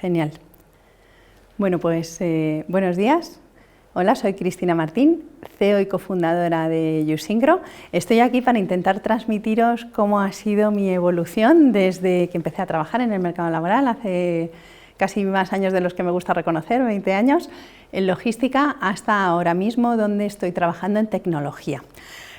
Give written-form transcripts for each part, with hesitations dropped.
Genial. Bueno, pues buenos días. Hola, soy Cristina Martín, CEO y cofundadora de YouSyncro. Estoy aquí para intentar transmitiros cómo ha sido mi evolución desde que empecé a trabajar en el mercado laboral hace casi más años de los que me gusta reconocer, 20 años, en logística, hasta ahora mismo donde estoy trabajando en tecnología.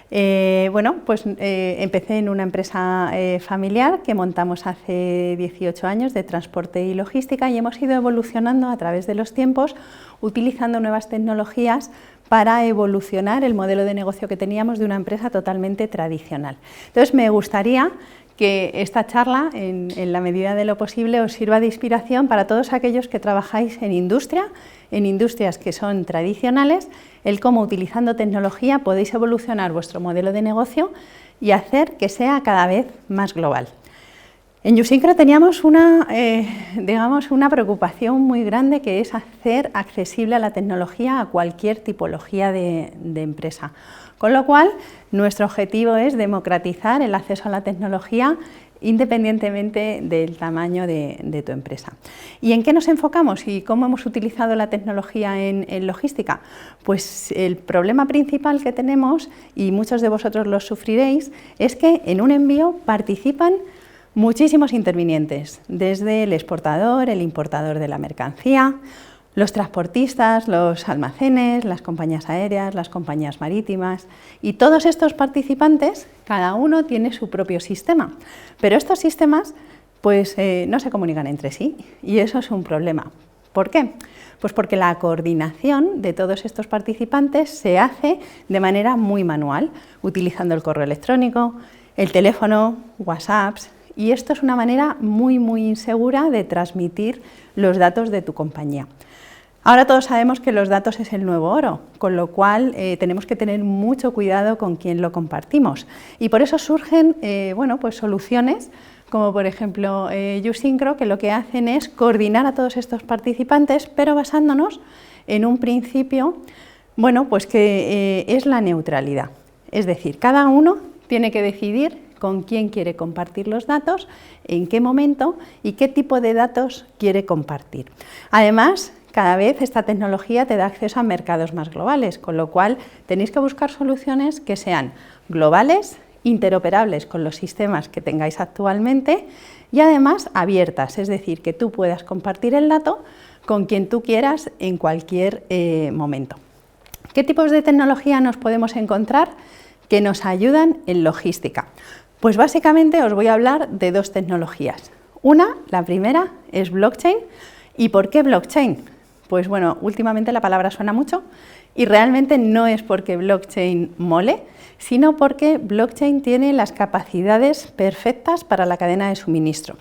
Empecé en una empresa familiar que montamos hace 18 años de transporte y logística y hemos ido evolucionando a través de los tiempos utilizando nuevas tecnologías para evolucionar el modelo de negocio que teníamos de una empresa totalmente tradicional. Entonces me gustaría que esta charla, en la medida de lo posible, os sirva de inspiración para todos aquellos que trabajáis en industrias que son tradicionales, el cómo utilizando tecnología podéis evolucionar vuestro modelo de negocio y hacer que sea cada vez más global. En YouSyncro teníamos una preocupación muy grande, que es hacer accesible a la tecnología a cualquier tipología de empresa. Con lo cual, nuestro objetivo es democratizar el acceso a la tecnología independientemente del tamaño de tu empresa. ¿Y en qué nos enfocamos y cómo hemos utilizado la tecnología en logística? Pues el problema principal que tenemos, y muchos de vosotros lo sufriréis, es que en un envío participan muchísimos intervinientes, desde el exportador, el importador de la mercancía, los transportistas, los almacenes, las compañías aéreas, las compañías marítimas, y todos estos participantes, cada uno tiene su propio sistema, pero estos sistemas no se comunican entre sí y eso es un problema. ¿Por qué? Pues porque la coordinación de todos estos participantes se hace de manera muy manual, utilizando el correo electrónico, el teléfono, WhatsApps, y esto es una manera muy insegura de transmitir los datos de tu compañía. Ahora todos sabemos que los datos es el nuevo oro, con lo cual tenemos que tener mucho cuidado con quién lo compartimos. Y por eso surgen soluciones como por ejemplo YouSyncro, que lo que hacen es coordinar a todos estos participantes, pero basándonos en un principio que es la neutralidad. Es decir, cada uno tiene que decidir con quién quiere compartir los datos, en qué momento y qué tipo de datos quiere compartir. Además, cada vez esta tecnología te da acceso a mercados más globales, con lo cual tenéis que buscar soluciones que sean globales, interoperables con los sistemas que tengáis actualmente y además abiertas, es decir, que tú puedas compartir el dato con quien tú quieras en cualquier momento. ¿Qué tipos de tecnología nos podemos encontrar que nos ayudan en logística? Pues básicamente os voy a hablar de dos tecnologías. La primera es blockchain. ¿Y por qué blockchain? Pues bueno, últimamente la palabra suena mucho y realmente no es porque blockchain mole, sino porque blockchain tiene las capacidades perfectas para la cadena de suministro.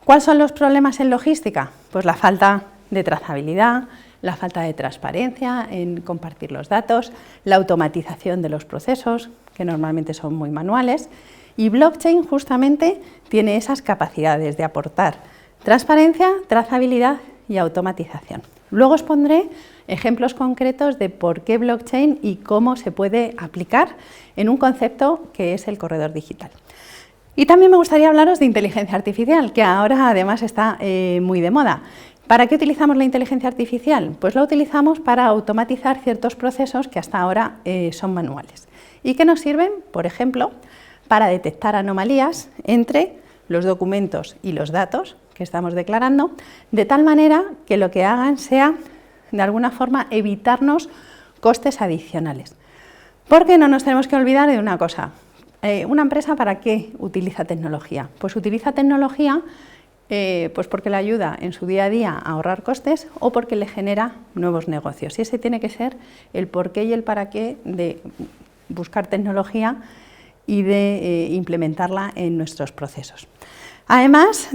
¿Cuáles son los problemas en logística? Pues la falta de trazabilidad, la falta de transparencia en compartir los datos, la automatización de los procesos, que normalmente son muy manuales, y blockchain justamente tiene esas capacidades de aportar transparencia, trazabilidad y automatización. Luego os pondré ejemplos concretos de por qué blockchain y cómo se puede aplicar en un concepto que es el corredor digital. Y también me gustaría hablaros de inteligencia artificial, que ahora además está muy de moda. ¿Para qué utilizamos la inteligencia artificial? Pues la utilizamos para automatizar ciertos procesos que hasta ahora son manuales y que nos sirven, por ejemplo, para detectar anomalías entre los documentos y los datos que estamos declarando, de tal manera que lo que hagan sea, de alguna forma, evitarnos costes adicionales. Porque no nos tenemos que olvidar de una cosa. ¿Una empresa para qué utiliza tecnología? Pues utiliza tecnología porque le ayuda en su día a día a ahorrar costes o porque le genera nuevos negocios. Y ese tiene que ser el porqué y el para qué de buscar tecnología y de implementarla en nuestros procesos. Además,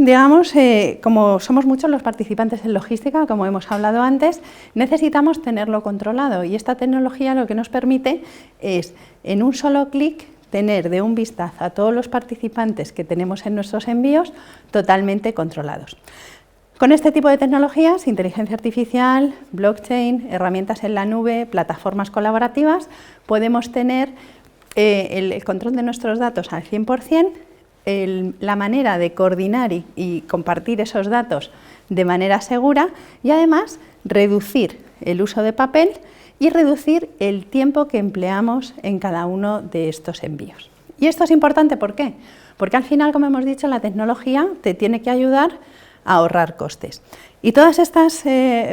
como somos muchos los participantes en logística, como hemos hablado antes, necesitamos tenerlo controlado y esta tecnología lo que nos permite es, en un solo clic, tener de un vistazo a todos los participantes que tenemos en nuestros envíos totalmente controlados. Con este tipo de tecnologías, inteligencia artificial, blockchain, herramientas en la nube, plataformas colaborativas, podemos tener el control de nuestros datos al 100%, la manera de coordinar y compartir esos datos de manera segura y además reducir el uso de papel y reducir el tiempo que empleamos en cada uno de estos envíos. Y esto es importante, ¿por qué? Porque al final, como hemos dicho, la tecnología te tiene que ayudar a ahorrar costes. Y todas estas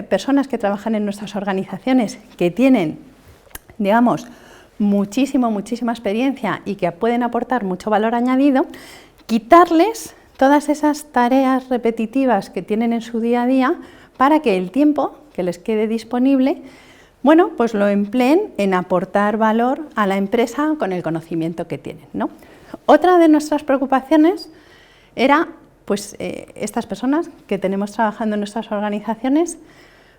personas que trabajan en nuestras organizaciones que tienen, digamos, muchísima experiencia y que pueden aportar mucho valor añadido, quitarles todas esas tareas repetitivas que tienen en su día a día para que el tiempo que les quede disponible, bueno, pues lo empleen en aportar valor a la empresa con el conocimiento que tienen, ¿no? Otra de nuestras preocupaciones era, pues, estas personas que tenemos trabajando en nuestras organizaciones,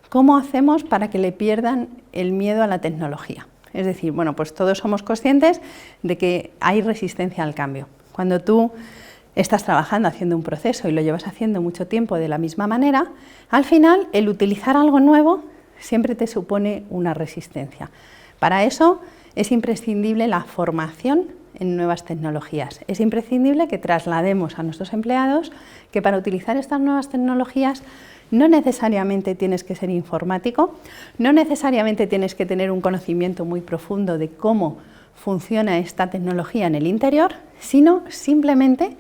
¿cómo hacemos para que le pierdan el miedo a la tecnología? Es decir, bueno, pues todos somos conscientes de que hay resistencia al cambio. Cuando tú estás trabajando haciendo un proceso y lo llevas haciendo mucho tiempo de la misma manera, al final el utilizar algo nuevo siempre te supone una resistencia. Para eso es imprescindible la formación en nuevas tecnologías. Es imprescindible que traslademos a nuestros empleados que para utilizar estas nuevas tecnologías no necesariamente tienes que ser informático, no necesariamente tienes que tener un conocimiento muy profundo de cómo funciona esta tecnología en el interior, sino simplemente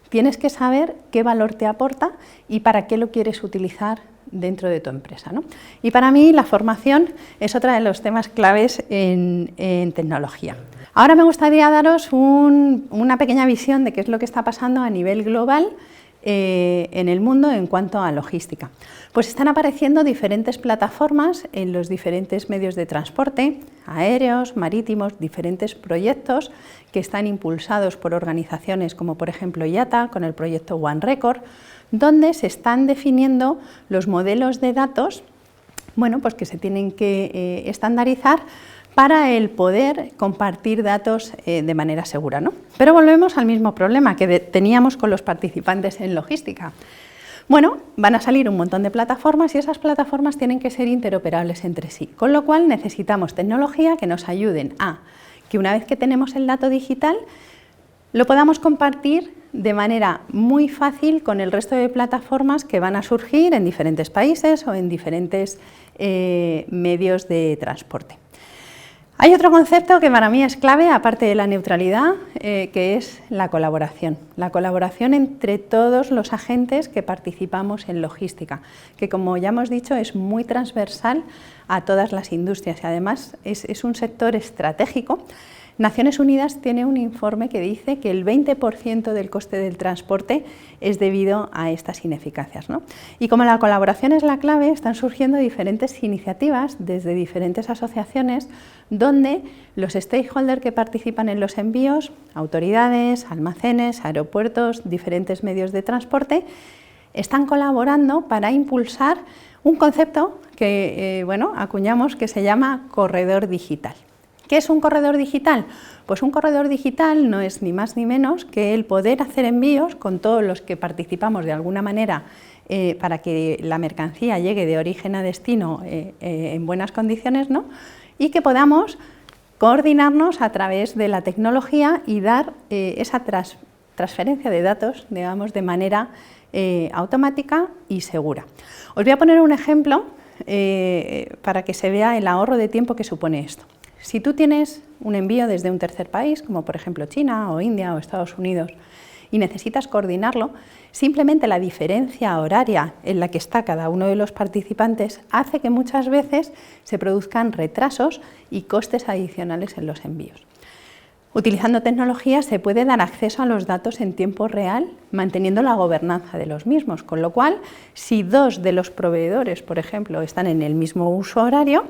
tienes que saber qué valor te aporta y para qué lo quieres utilizar dentro de tu empresa, ¿no? Y para mí la formación es otro de los temas claves en tecnología. Ahora me gustaría daros una pequeña visión de qué es lo que está pasando a nivel global en el mundo en cuanto a logística. Pues están apareciendo diferentes plataformas en los diferentes medios de transporte, aéreos, marítimos, diferentes proyectos que están impulsados por organizaciones como por ejemplo IATA con el proyecto One Record, donde se están definiendo los modelos de datos, bueno, pues que se tienen que estandarizar para el poder compartir datos de manera segura, ¿no? Pero volvemos al mismo problema que teníamos con los participantes en logística. Bueno, van a salir un montón de plataformas y esas plataformas tienen que ser interoperables entre sí, con lo cual necesitamos tecnología que nos ayuden a que una vez que tenemos el dato digital lo podamos compartir de manera muy fácil con el resto de plataformas que van a surgir en diferentes países o en diferentes medios de transporte. Hay otro concepto que para mí es clave, aparte de la neutralidad, que es la colaboración. La colaboración entre todos los agentes que participamos en logística, que como ya hemos dicho es muy transversal a todas las industrias y además es un sector estratégico. Naciones Unidas tiene un informe que dice que el 20% del coste del transporte es debido a estas ineficacias, ¿no? Y como la colaboración es la clave, están surgiendo diferentes iniciativas desde diferentes asociaciones donde los stakeholders que participan en los envíos, autoridades, almacenes, aeropuertos, diferentes medios de transporte, están colaborando para impulsar un concepto que acuñamos que se llama corredor digital. ¿Qué es un corredor digital? Pues un corredor digital no es ni más ni menos que el poder hacer envíos con todos los que participamos de alguna manera para que la mercancía llegue de origen a destino en buenas condiciones, ¿no? Y que podamos coordinarnos a través de la tecnología y dar esa transferencia de datos, digamos, de manera automática y segura. Os voy a poner un ejemplo para que se vea el ahorro de tiempo que supone esto. Si tú tienes un envío desde un tercer país, como por ejemplo China o India o Estados Unidos, y necesitas coordinarlo, simplemente la diferencia horaria en la que está cada uno de los participantes hace que muchas veces se produzcan retrasos y costes adicionales en los envíos. Utilizando tecnología se puede dar acceso a los datos en tiempo real, manteniendo la gobernanza de los mismos, con lo cual, si dos de los proveedores, por ejemplo, están en el mismo uso horario,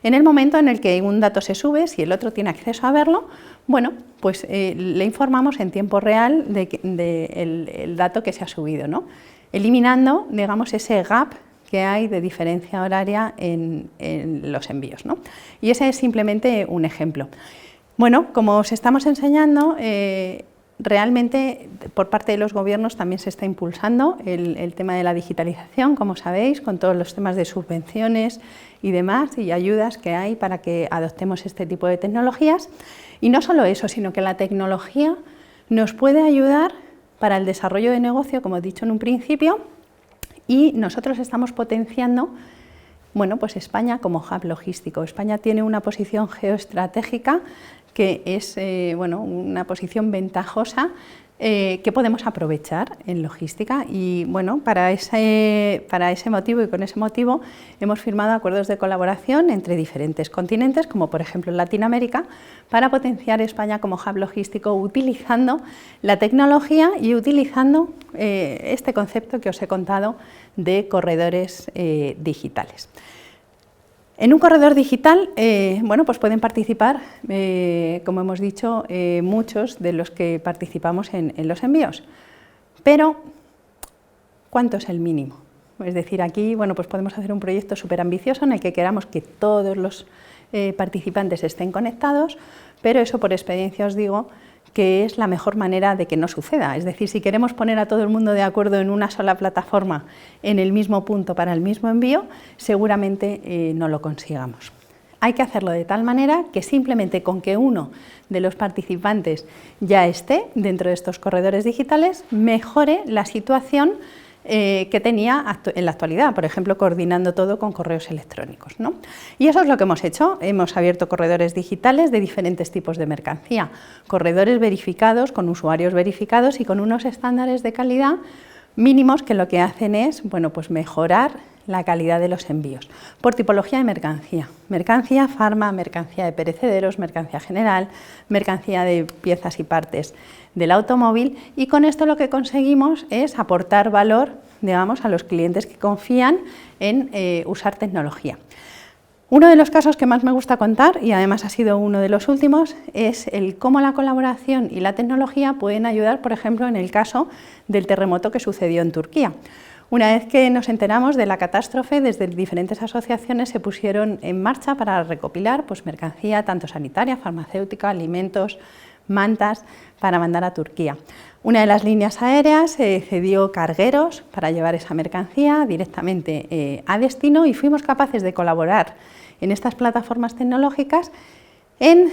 en el momento en el que un dato se sube, si el otro tiene acceso a verlo, bueno, pues le informamos en tiempo real del dato que se ha subido, ¿no? Eliminando, digamos, ese gap que hay de diferencia horaria en los envíos, ¿no? Y ese es simplemente un ejemplo. Bueno, como os estamos enseñando, realmente por parte de los gobiernos también se está impulsando el tema de la digitalización, como sabéis, con todos los temas de subvenciones y demás y ayudas que hay para que adoptemos este tipo de tecnologías. Y no solo eso, sino que la tecnología nos puede ayudar para el desarrollo de negocio, como he dicho en un principio, y nosotros estamos potenciando pues España como hub logístico. España tiene una posición geoestratégica que es una posición ventajosa que podemos aprovechar en logística y para ese motivo y con ese motivo hemos firmado acuerdos de colaboración entre diferentes continentes, como por ejemplo en Latinoamérica, para potenciar España como hub logístico utilizando la tecnología y utilizando este concepto que os he contado de corredores digitales. En un corredor digital pues pueden participar, como hemos dicho, muchos de los que participamos en los envíos. Pero, ¿cuánto es el mínimo? Es decir, aquí pues podemos hacer un proyecto súper ambicioso en el que queramos que todos los participantes estén conectados, pero eso por experiencia os digo que es la mejor manera de que no suceda. Es decir, si queremos poner a todo el mundo de acuerdo en una sola plataforma, en el mismo punto para el mismo envío, seguramente no lo consigamos. Hay que hacerlo de tal manera que simplemente con que uno de los participantes ya esté dentro de estos corredores digitales, mejore la situación que tenía en la actualidad, por ejemplo, coordinando todo con correos electrónicos, ¿no? Y eso es lo que hemos hecho. Hemos abierto corredores digitales de diferentes tipos de mercancía, corredores verificados, con usuarios verificados y con unos estándares de calidad mínimos que lo que hacen es pues mejorar la calidad de los envíos por tipología de mercancía farma, mercancía de perecederos, mercancía general, mercancía de piezas y partes del automóvil, y con esto lo que conseguimos es aportar valor, digamos, a los clientes que confían en usar tecnología. Uno de los casos que más me gusta contar, y además ha sido uno de los últimos, es el cómo la colaboración y la tecnología pueden ayudar, por ejemplo, en el caso del terremoto que sucedió en Turquía. Una vez que nos enteramos de la catástrofe, desde diferentes asociaciones se pusieron en marcha para recopilar mercancía, tanto sanitaria, farmacéutica, alimentos, mantas, para mandar a Turquía. Una de las líneas aéreas cedió cargueros para llevar esa mercancía directamente a destino y fuimos capaces de colaborar en estas plataformas tecnológicas en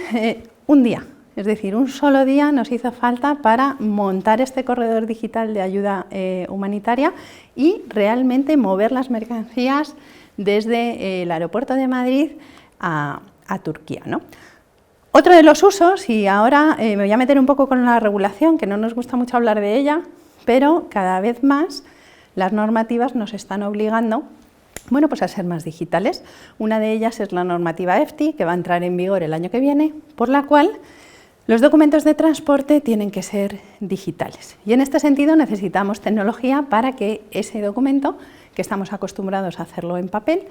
un día. Es decir, un solo día nos hizo falta para montar este corredor digital de ayuda humanitaria y realmente mover las mercancías desde el aeropuerto de Madrid a Turquía, ¿no? Otro de los usos, y ahora me voy a meter un poco con la regulación, que no nos gusta mucho hablar de ella, pero cada vez más las normativas nos están obligando a ser más digitales. Una de ellas es la normativa EFTI, que va a entrar en vigor el año que viene, por la cual los documentos de transporte tienen que ser digitales. Y en este sentido necesitamos tecnología para que ese documento, que estamos acostumbrados a hacerlo en papel,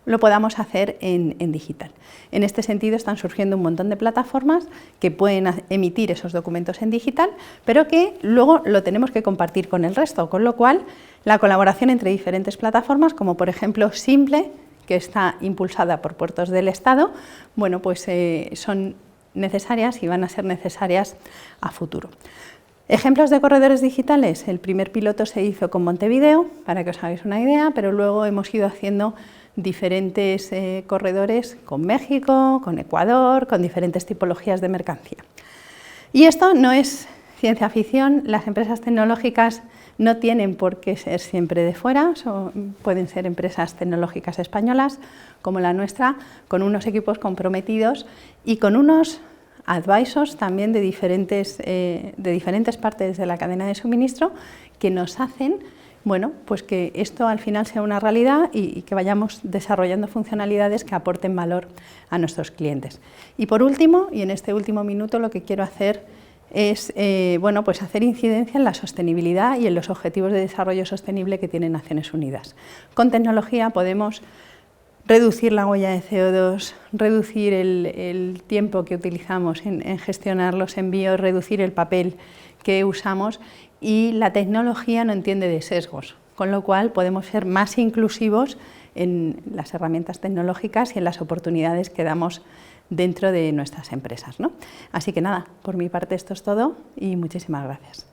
lo podamos hacer en digital. En este sentido están surgiendo un montón de plataformas que pueden emitir esos documentos en digital, pero que luego lo tenemos que compartir con el resto, con lo cual la colaboración entre diferentes plataformas, como por ejemplo Simple, que está impulsada por Puertos del Estado, son necesarias y van a ser necesarias a futuro. Ejemplos de corredores digitales: el primer piloto se hizo con Montevideo, para que os hagáis una idea, pero luego hemos ido haciendo diferentes corredores con México, con Ecuador, con diferentes tipologías de mercancía. Y esto no es ciencia ficción. Las empresas tecnológicas no tienen por qué ser siempre de fuera, pueden ser empresas tecnológicas españolas como la nuestra, con unos equipos comprometidos y con unos advisors también de diferentes partes de la cadena de suministro que nos hacen que esto al final sea una realidad y que vayamos desarrollando funcionalidades que aporten valor a nuestros clientes. Y por último, y en este último minuto, lo que quiero hacer es hacer incidencia en la sostenibilidad y en los objetivos de desarrollo sostenible que tienen Naciones Unidas. Con tecnología podemos reducir la huella de CO2, reducir el tiempo que utilizamos en gestionar los envíos, reducir el papel que usamos, y la tecnología no entiende de sesgos, con lo cual podemos ser más inclusivos en las herramientas tecnológicas y en las oportunidades que damos dentro de nuestras empresas, ¿no? Así que nada, por mi parte esto es todo y muchísimas gracias.